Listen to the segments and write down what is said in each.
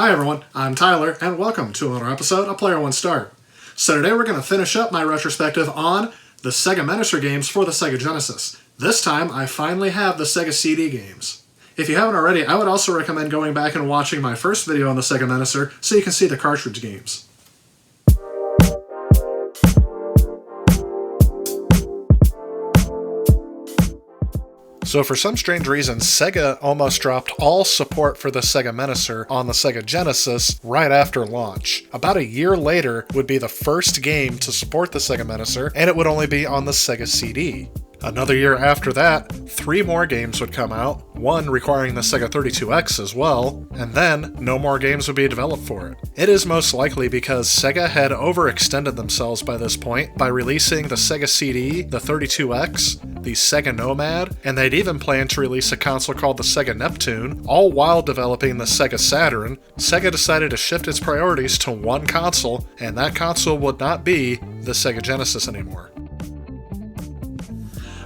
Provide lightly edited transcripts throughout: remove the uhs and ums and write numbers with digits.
Hi everyone, I'm Tyler, and welcome to another episode of Player One Start. So today we're going to finish up my retrospective on the Sega Menacer games for the Sega Genesis. This time, I finally have the Sega CD games. If you haven't already, I would also recommend going back and watching my first video on the Sega Menacer so you can see the cartridge games. So for some strange reason, Sega almost dropped all support for the Sega Menacer on the Sega Genesis right after launch. About a year later would be the first game to support the Sega Menacer, and it would only be on the Sega CD. Another year after that, 3 more games would come out, one requiring the Sega 32X as well, and then no more games would be developed for it. It is most likely because Sega had overextended themselves by this point by releasing the Sega CD, the 32X, the Sega Nomad, and they'd even planned to release a console called the Sega Neptune, all while developing the Sega Saturn. Sega decided to shift its priorities to one console, and that console would not be the Sega Genesis anymore.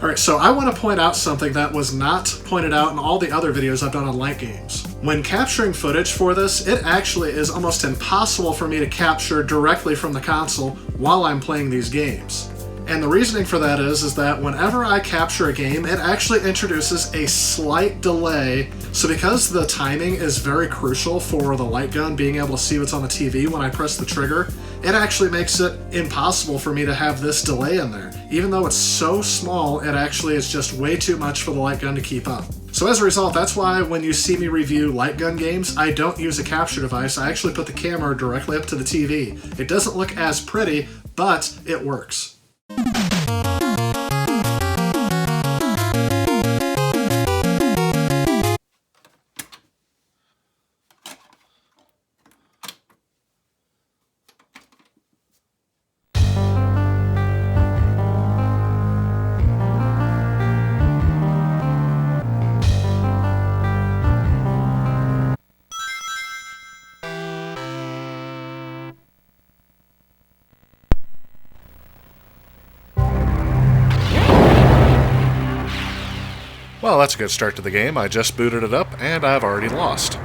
Alright, so I want to point out something that was not pointed out in all the other videos I've done on light games. When capturing footage for this, it actually is almost impossible for me to capture directly from the console while I'm playing these games. And the reasoning for that is that whenever I capture a game, it actually introduces a slight delay. So because the timing is very crucial for the light gun being able to see what's on the TV when I press the trigger, it actually makes it impossible for me to have this delay in there. Even though it's so small, it actually is just way too much for the light gun to keep up. So as a result, that's why when you see me review light gun games, I don't use a capture device. I actually put the camera directly up to the TV. It doesn't look as pretty, but it works. Well, that's a good start to the game. I just booted it up, and I've already lost.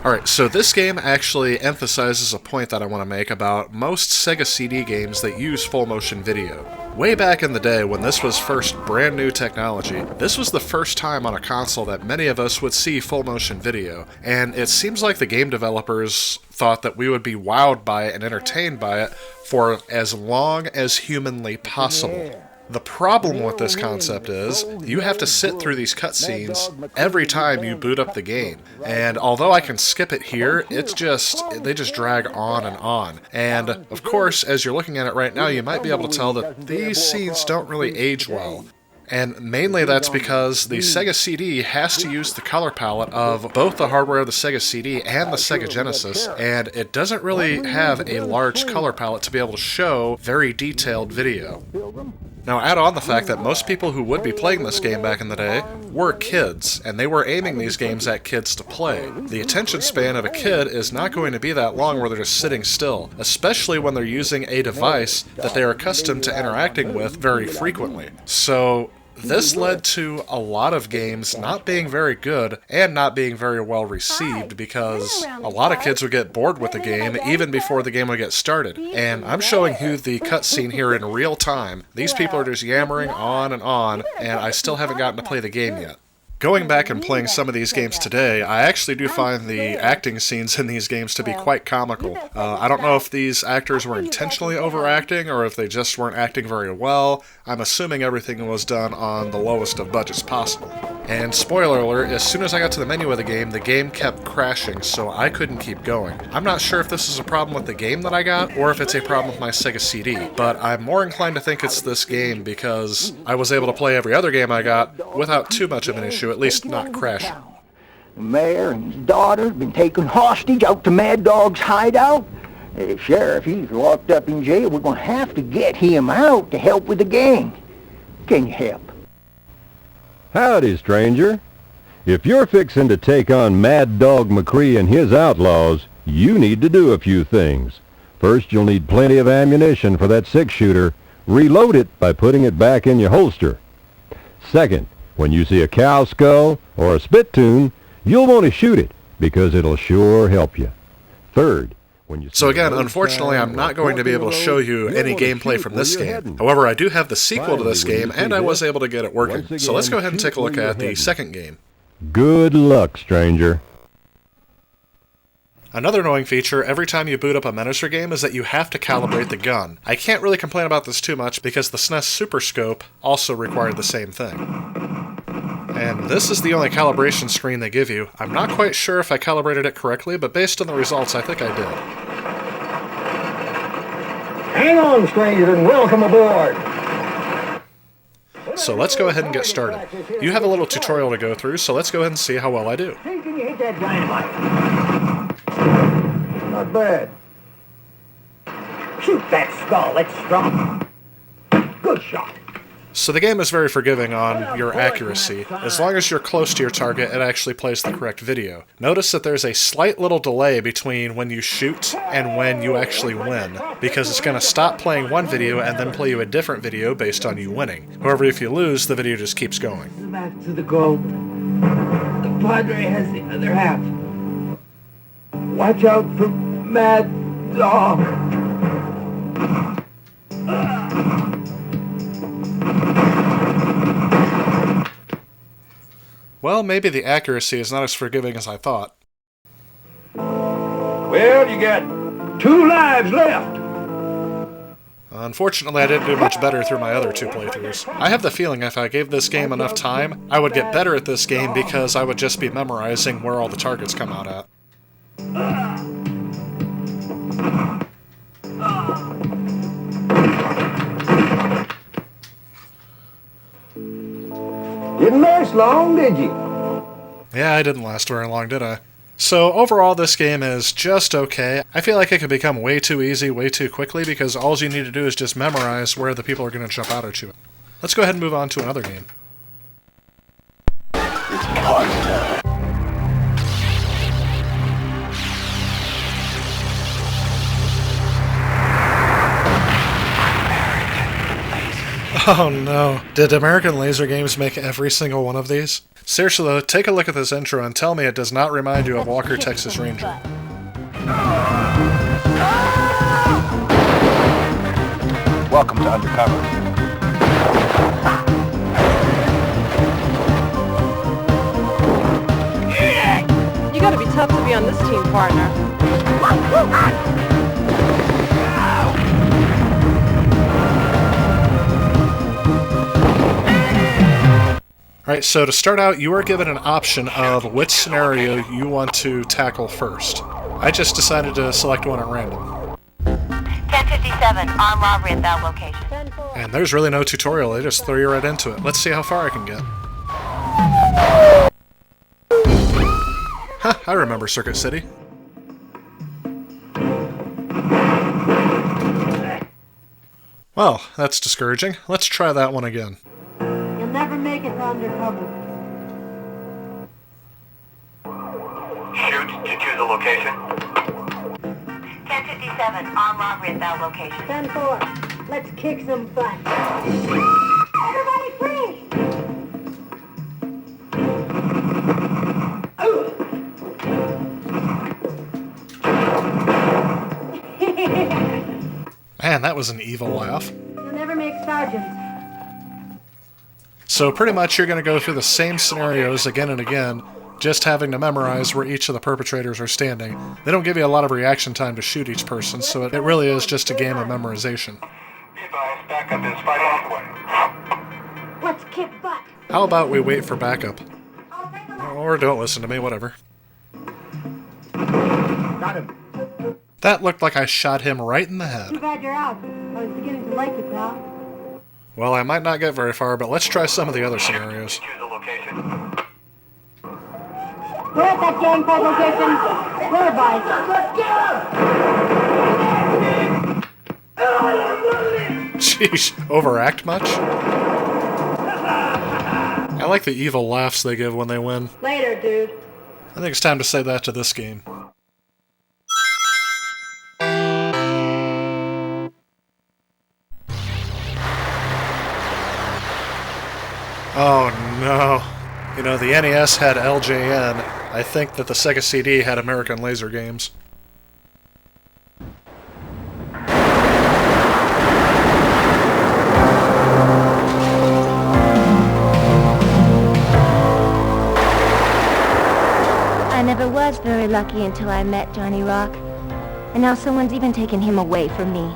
Alright, so this game actually emphasizes a point that I want to make about most Sega CD games that use full motion video. Way back in the day, when this was first brand new technology, this was the first time on a console that many of us would see full motion video, and it seems like the game developers thought that we would be wowed by it and entertained by it for as long as humanly possible. The problem with this concept is, you have to sit through these cutscenes every time you boot up the game. And although I can skip it here, they just drag on and on. And of course, as you're looking at it right now, you might be able to tell that these scenes don't really age well. And mainly that's because the Sega CD has to use the color palette of both the hardware of the Sega CD and the Sega Genesis, and it doesn't really have a large color palette to be able to show very detailed video. Now add on the fact that most people who would be playing this game back in the day were kids, and they were aiming these games at kids to play. The attention span of a kid is not going to be that long where they're just sitting still, especially when they're using a device that they are accustomed to interacting with very frequently. So this led to a lot of games not being very good and not being very well received because a lot of kids would get bored with the game even before the game would get started. And I'm showing you the cutscene here in real time. These people are just yammering on, and I still haven't gotten to play the game yet. Going back and playing some of these games today, I actually do find the acting scenes in these games to be quite comical. I don't know if these actors were intentionally overacting or if they just weren't acting very well. I'm assuming everything was done on the lowest of budgets possible. And spoiler alert, as soon as I got to the menu of the game kept crashing, so I couldn't keep going. I'm not sure if this is a problem with the game that I got, or if it's a problem with my Sega CD, but I'm more inclined to think it's this game because I was able to play every other game I got without too much of an issue, at least not crashing. The mayor and his daughter have been taken hostage out to Mad Dog's hideout. The sheriff, he's locked up in jail. We're going to have to get him out to help with the gang. Can you help? Howdy, stranger. If you're fixing to take on Mad Dog McCree and his outlaws, you need to do a few things. First, you'll need plenty of ammunition for that 6-shooter. Reload it by putting it back in your holster. Second, when you see a cow skull or a spittoon, you'll want to shoot it because it'll sure help you. Third, when you see So again, a road unfortunately, sign I'm or not going to be able to fork in the show road, you you're any able to gameplay shoot from where this you're game. heading. However, I do have the sequel to this Finally, when game, you and see I was this, able to get it working. once So let's again, go ahead and shoot take a look where you're at the heading. second game. Good luck, stranger. Another annoying feature every time you boot up a Menacer game is that you have to calibrate the gun. I can't really complain about this too much because the SNES Super Scope also required the same thing. And this is the only calibration screen they give you. I'm not quite sure if I calibrated it correctly, but based on the results, I think I did. Hang on, stranger, and welcome aboard. So let's go ahead and get started. You have a little tutorial to go through, so let's go ahead and see how well I do. Hey, can you hit that dynamite? Not bad. Shoot that skull, it's strong. Good shot. So the game is very forgiving on your accuracy. As long as you're close to your target, it actually plays the correct video. Notice that there's a slight little delay between when you shoot and when you actually win, because it's going to stop playing one video and then play you a different video based on you winning. However, if you lose, the video just keeps going. Back to the gold. The Padre has the other half. Watch out for Mad Dog. Well, maybe the accuracy is not as forgiving as I thought. Well, you got 2 lives left. Unfortunately, I didn't do much better through my other 2 playthroughs. I have the feeling if I gave this game enough time, I would get better at this game because I would just be memorizing where all the targets come out at. Didn't last long, did you? Yeah, I didn't last very long, did I? So overall, this game is just okay. I feel like it could become way too easy, way too quickly, because all you need to do is just memorize where the people are going to jump out at you. Let's go ahead and move on to another game. Oh no. Did American Laser Games make every single one of these? Seriously though, take a look at this intro and tell me it does not remind you of Walker, Texas Ranger. Welcome to Undercover. You gotta be tough to be on this team, partner. Alright, so to start out, you are given an option of which scenario you want to tackle first. I just decided to select one at random. 1057, armed robbery at that location. And there's really no tutorial, they just throw you right into it. Let's see how far I can get. Huh, I remember Circuit City. Well, that's discouraging. Let's try that one again. You'll never make it to undercover. Shoot to choose a location. 1057, armed robbery at that location. 10-4, let's kick some butt. Everybody freeze! Man, that was an evil laugh. You'll never make sergeants. So pretty much you're going to go through the same scenarios again and again, just having to memorize where each of the perpetrators are standing. They don't give you a lot of reaction time to shoot each person, so it really is just a game of memorization. Backup is 5 miles away. Let's kick butt. How about we wait for backup? I'll take them Or don't listen to me, whatever. Got him. That looked like I shot him right in the Too head. bad you're out. I was beginning to like it, pal. Well, I might not get very far, but let's try some of the other scenarios. Choose a location. We're at that gang fight location. Whereby? Sheesh, overact much? I like the evil laughs they give when they win. Later, dude. I think it's time to say that to this game. Oh no. You know, the NES had LJN. I think that the Sega CD had American Laser Games. very lucky until I met Johnny Rock. And now someone's even taken him away from me.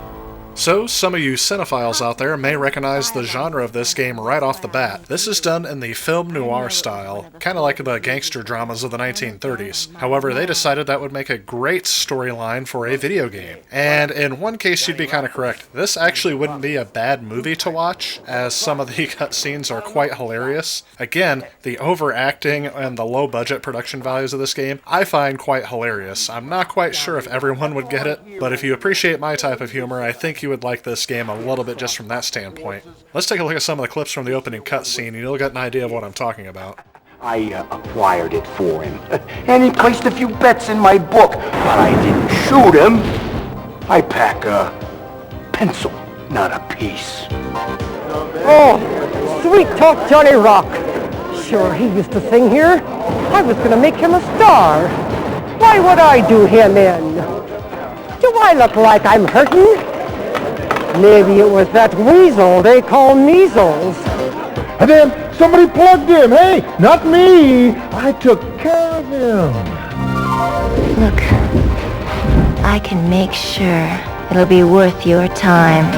So, some of you cinephiles out there may recognize the genre of this game right off the bat. This is done in the film noir style, kind of like the gangster dramas of the 1930s. However, they decided that would make a great storyline for a video game. And in one case, you'd be kind of correct. This actually wouldn't be a bad movie to watch, as some of the cutscenes are quite hilarious. Again, the overacting and the low-budget production values of this game, I find quite hilarious. I'm not quite sure if everyone would get it, but if you appreciate my type of humor, I think you would like this game a little bit just from that standpoint. Let's take a look at some of the clips from the opening cutscene, and you'll get an idea of what I'm talking about. I acquired it for him, and he placed a few bets in my book, but I didn't shoot him. I pack a pencil, not a piece. Oh, sweet talk Johnny Rock. Sure, he used to sing here. I was gonna make him a star. Why would I do him in? Do I look like I'm hurting? Maybe it was that weasel they call measles. And then somebody plugged him. Hey, not me. I took care of him. Look, I can make sure it'll be worth your time.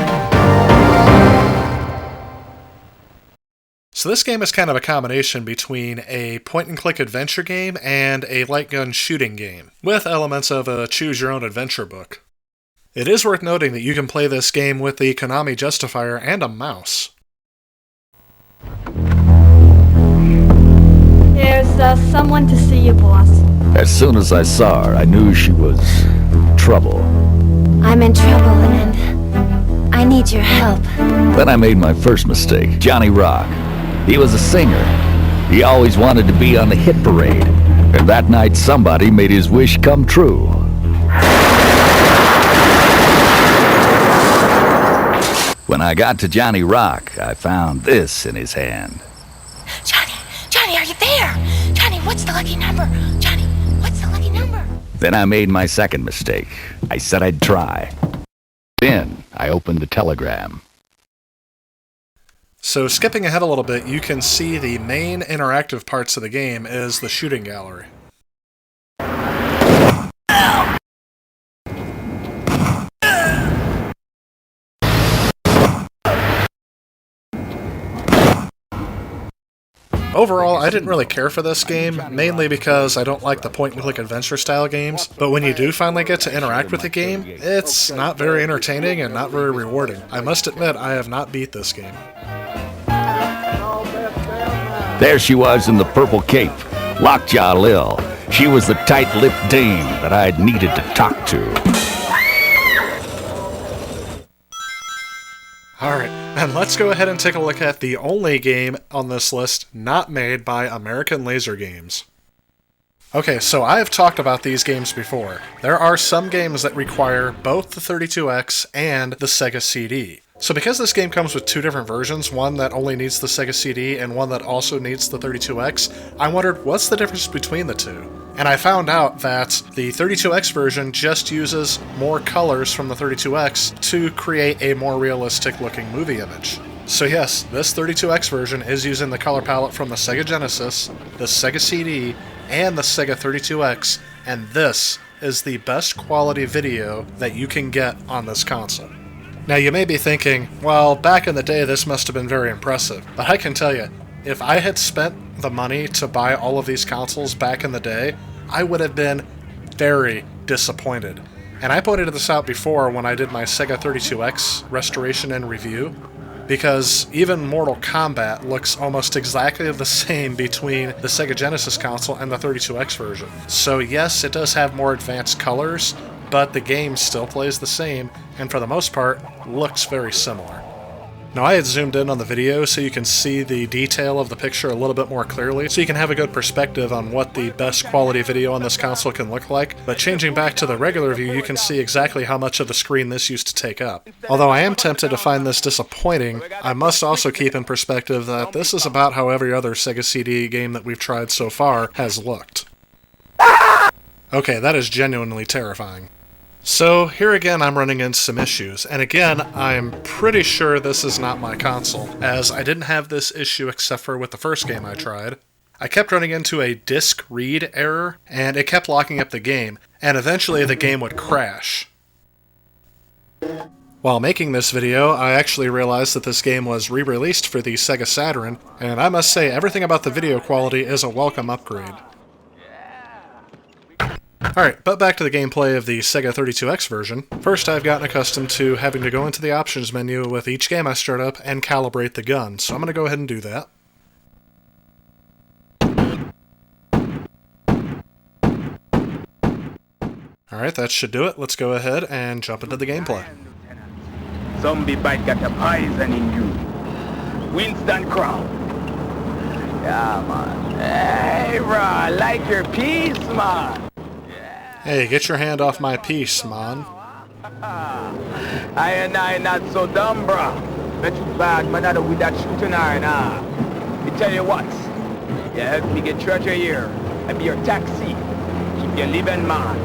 So this game is kind of a combination between a point-and-click adventure game and a light gun shooting game, with elements of a choose-your-own-adventure book. It is worth noting that you can play this game with the Konami Justifier and a mouse. There's someone to see you, boss. As soon as I saw her, I knew she was trouble. I'm in trouble, and I need your help. Then I made my first mistake. Johnny Rock. He was a singer. He always wanted to be on the hit parade. And that night somebody made his wish come true. When I got to Johnny Rock, I found this in his hand. Johnny, are you there? Johnny, what's the lucky number? Johnny, what's the lucky number? Then I made my second mistake. I said I'd try. Then I opened the telegram. So skipping ahead a little bit, you can see the main interactive parts of the game is the shooting gallery. Overall, I didn't really care for this game, mainly because I don't like the point-and-click adventure-style games, but when you do finally get to interact with the game, it's not very entertaining and not very rewarding. I must admit, I have not beat this game. There she was in the purple cape, Lockjaw Lil. She was the tight-lipped dame that I'd needed to talk to. Alright, and let's go ahead and take a look at the only game on this list not made by American Laser Games. Okay, so I have talked about these games before. There are some games that require both the 32X and the Sega CD. So because this game comes with two different versions, one that only needs the Sega CD and one that also needs the 32X, I wondered what's the difference between the two? And I found out that the 32X version just uses more colors from the 32X to create a more realistic looking movie image. So yes, this 32X version is using the color palette from the Sega Genesis, the Sega CD, and the Sega 32X, and this is the best quality video that you can get on this console. Now you may be thinking, well, back in the day this must have been very impressive, but I can tell you, if I had spent the money to buy all of these consoles back in the day, I would have been very disappointed. And I pointed this out before when I did my Sega 32X restoration and review, because even Mortal Kombat looks almost exactly the same between the Sega Genesis console and the 32X version. So yes, it does have more advanced colors, but the game still plays the same, and for the most part, looks very similar. Now I had zoomed in on the video so you can see the detail of the picture a little bit more clearly, so you can have a good perspective on what the best quality video on this console can look like, but changing back to the regular view you can see exactly how much of the screen this used to take up. Although I am tempted to find this disappointing, I must also keep in perspective that this is about how every other Sega CD game that we've tried so far has looked. Okay, that is genuinely terrifying. So, here again I'm running into some issues, and again, I'm pretty sure this is not my console, as I didn't have this issue except for with the first game I tried. I kept running into a disk read error, and it kept locking up the game, and eventually the game would crash. While making this video, I actually realized that this game was re-released for the Sega Saturn, and I must say everything about the video quality is a welcome upgrade. Alright, but back to the gameplay of the Sega 32X version. First, I've gotten accustomed to having to go into the options menu with each game I start up and calibrate the gun, so I'm going to go ahead and do that. Alright, that should do it. Let's go ahead and jump into the gameplay. Zombie bite got the poison in you. Winston Crown. Yeah, man. Hey, bro, like your piece, man. Hey, get your hand off my piece, man. I and I not so dumb, bro. Not too bad, man, not with that shooting iron, Me tell you what. You help me get treasure here. I be your taxi. Keep you living, man.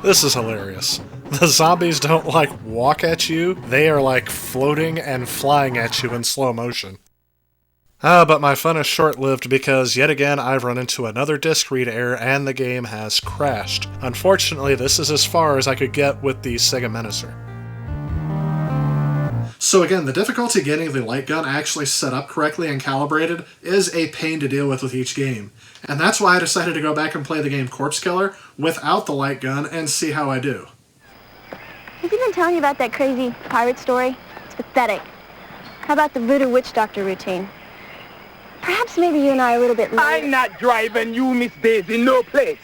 This is hilarious. The zombies don't, like, walk at you. They are, like, floating and flying at you in slow motion. But my fun is short-lived because, yet again, I've run into another disk read error and the game has crashed. Unfortunately, this is as far as I could get with the Sega Menacer. So again, the difficulty getting the light gun actually set up correctly and calibrated is a pain to deal with each game. And that's why I decided to go back and play the game Corpse Killer without the light gun and see how I do. Has he been telling you about that crazy pirate story? It's pathetic. How about the voodoo witch doctor routine? Perhaps maybe you and I are a little bit late. I'm not driving you, Miss Daisy, no place.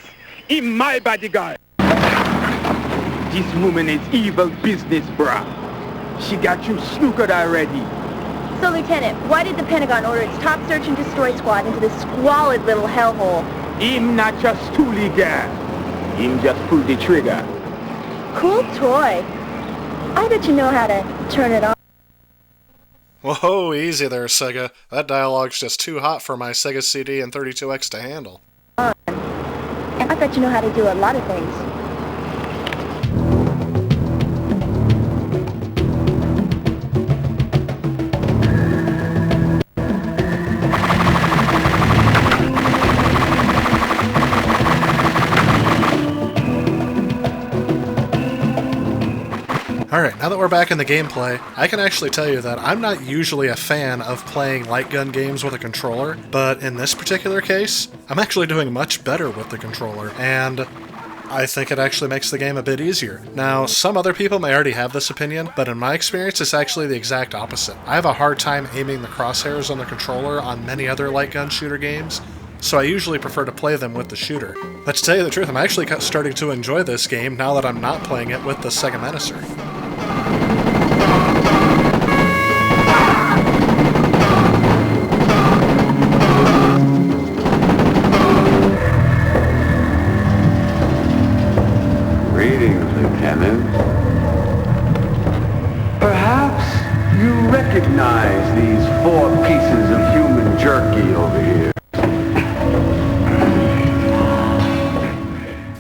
In my bodyguard. This woman is evil business, bruh. She got you snookered already. So, Lieutenant, why did the Pentagon order its top search and destroy squad into this squalid little hellhole? Him not just stooly guy. Him just pulled the trigger. Cool toy. I bet you know how to turn it on. Whoa, easy there, Sega. That dialogue's just too hot for my Sega CD and 32X to handle. And I bet you know how to do a lot of things. Alright, now that we're back in the gameplay, I can actually tell you that I'm not usually a fan of playing light gun games with a controller, but in this particular case, I'm actually doing much better with the controller, and I think it actually makes the game a bit easier. Now, some other people may already have this opinion, but in my experience, it's actually the exact opposite. I have a hard time aiming the crosshairs on the controller on many other light gun shooter games, so I usually prefer to play them with the shooter. But to tell you the truth, I'm actually starting to enjoy this game now that I'm not playing it with the Sega Menacer. Greetings, Lieutenant. Perhaps you recognize these 4 pieces of human jerky over here.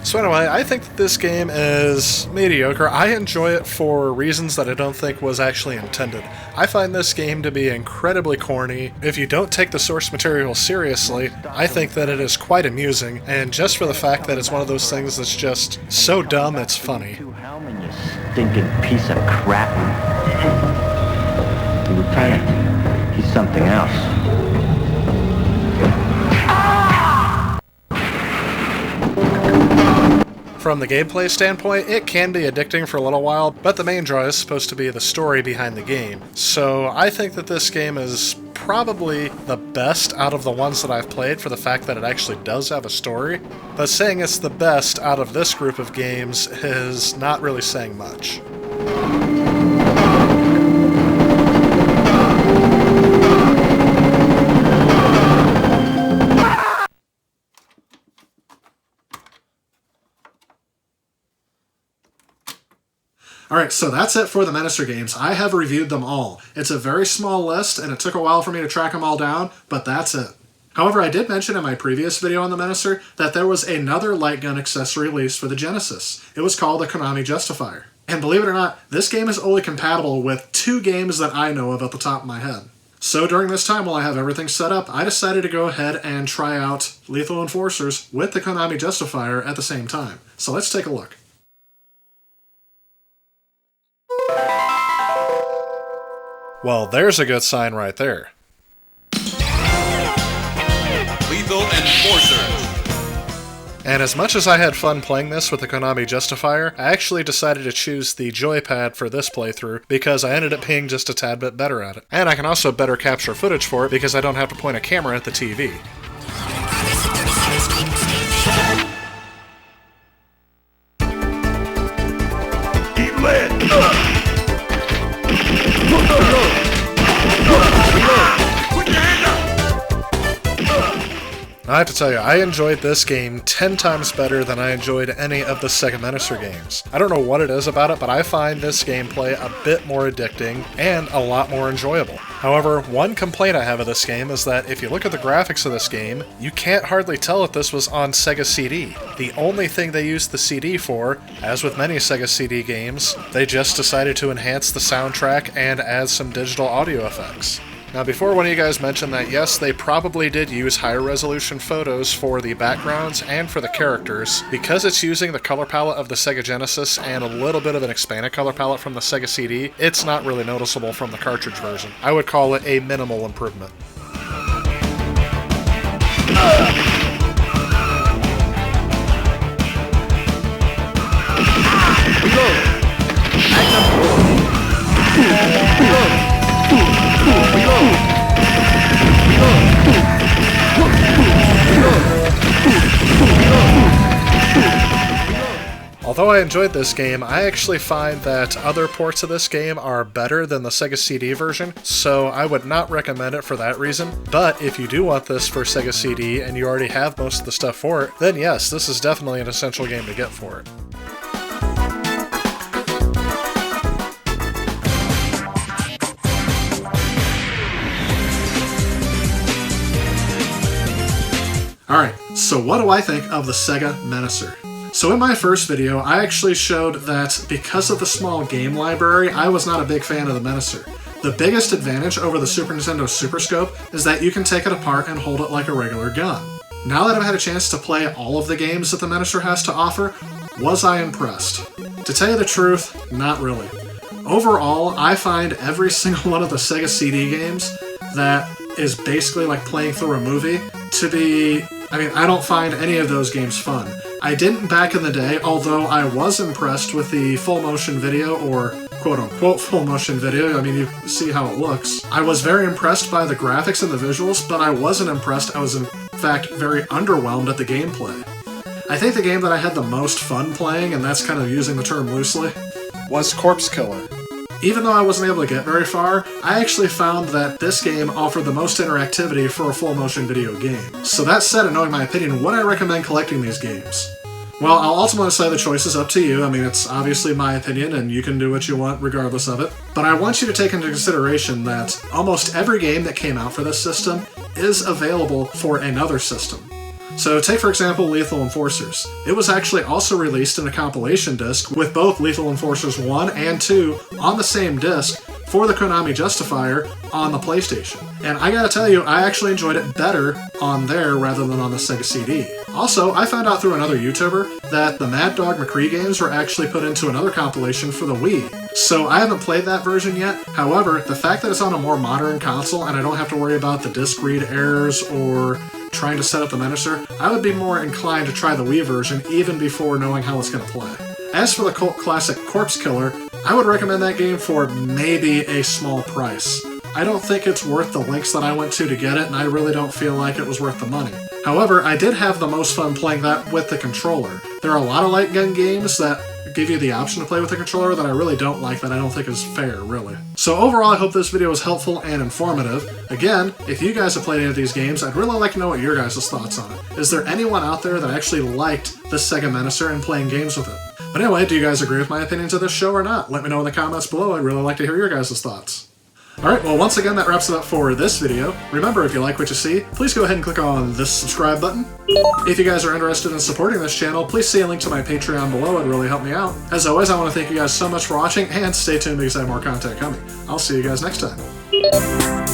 So anyway, I think that this game is mediocre. I enjoy it for reasons that I don't think was actually intended. I find this game to be incredibly corny. If you don't take the source material seriously, I think that it is quite amusing, and just for the fact that it's one of those things that's just so dumb it's funny. Stinking piece of crap. Lieutenant, he's something else. From the gameplay standpoint, it can be addicting for a little while, but the main draw is supposed to be the story behind the game. So I think that this game is probably the best out of the ones that I've played for the fact that it actually does have a story, but saying it's the best out of this group of games is not really saying much. Alright, so that's it for the Menacer games. I have reviewed them all. It's a very small list, and it took a while for me to track them all down, but that's it. However, I did mention in my previous video on the Menacer that there was another light gun accessory released for the Genesis. It was called the Konami Justifier. And believe it or not, this game is only compatible with 2 games that I know of at the top of my head. So during this time, while I have everything set up, I decided to go ahead and try out Lethal Enforcers with the Konami Justifier at the same time. So let's take a look. Well, there's a good sign right there. Lethal Enforcers. And as much as I had fun playing this with the Konami Justifier, I actually decided to choose the joypad for this playthrough because I ended up being just a tad bit better at it. And I can also better capture footage for it because I don't have to point a camera at the TV. Eat lead. I have to tell you, I enjoyed this game 10 times better than I enjoyed any of the Sega Menacer games. I don't know what it is about it, but I find this gameplay a bit more addicting and a lot more enjoyable. However, one complaint I have of this game is that if you look at the graphics of this game, you can't hardly tell if this was on Sega CD. The only thing they used the CD for, as with many Sega CD games, they just decided to enhance the soundtrack and add some digital audio effects. Now, before one of you guys mentioned that, yes, they probably did use higher resolution photos for the backgrounds and for the characters. Because it's using the color palette of the Sega Genesis and a little bit of an expanded color palette from the Sega CD, it's not really noticeable from the cartridge version. I would call it a minimal improvement. Although I enjoyed this game, I actually find that other ports of this game are better than the Sega CD version, so I would not recommend it for that reason. But if you do want this for Sega CD and you already have most of the stuff for it, then yes, this is definitely an essential game to get for it. Alright, so what do I think of the Sega Menacer? So in my first video, I actually showed that because of the small game library, I was not a big fan of the Menacer. The biggest advantage over the Super Nintendo Super Scope is that you can take it apart and hold it like a regular gun. Now that I've had a chance to play all of the games that the Menacer has to offer, was I impressed? To tell you the truth, not really. Overall, I find every single one of the Sega CD games that is basically like playing through a movie to be... I don't find any of those games fun. I didn't back in the day, although I was impressed with the full motion video, or quote-unquote full motion video. You see how it looks. I was very impressed by the graphics and the visuals, but I wasn't impressed. I was in fact very underwhelmed at the gameplay. I think the game that I had the most fun playing, and that's kind of using the term loosely, was Corpse Killer. Even though I wasn't able to get very far, I actually found that this game offered the most interactivity for a full-motion video game. So that said, and knowing my opinion, would I recommend collecting these games? Well, I'll ultimately say the choice is up to you. It's obviously my opinion, and you can do what you want regardless of it. But I want you to take into consideration that almost every game that came out for this system is available for another system. So take for example Lethal Enforcers. It was actually also released in a compilation disc with both Lethal Enforcers 1 and 2 on the same disc for the Konami Justifier on the PlayStation. And I gotta tell you, I actually enjoyed it better on there rather than on the Sega CD. Also, I found out through another YouTuber that the Mad Dog McCree games were actually put into another compilation for the Wii. So I haven't played that version yet. However, the fact that it's on a more modern console and I don't have to worry about the disc read errors or trying to set up the Menacer, I would be more inclined to try the Wii version even before knowing how it's going to play. As for the cult classic Corpse Killer, I would recommend that game for maybe a small price. I don't think it's worth the links that I went to get it, and I really don't feel like it was worth the money. However, I did have the most fun playing that with the controller. There are a lot of light gun games that give you the option to play with the controller that I really don't like, that I don't think is fair, really. So overall, I hope this video was helpful and informative. Again, if you guys have played any of these games, I'd really like to know what your guys' thoughts on it. Is there anyone out there that actually liked the Sega Menacer and playing games with it? But anyway, do you guys agree with my opinions of this show or not? Let me know in the comments below. I'd really like to hear your guys' thoughts. Alright, well once again that wraps it up for this video. Remember, if you like what you see, please go ahead and click on this subscribe button. If you guys are interested in supporting this channel, please see a link to my Patreon below, it'd really help me out. As always, I want to thank you guys so much for watching, and stay tuned because I have more content coming. I'll see you guys next time.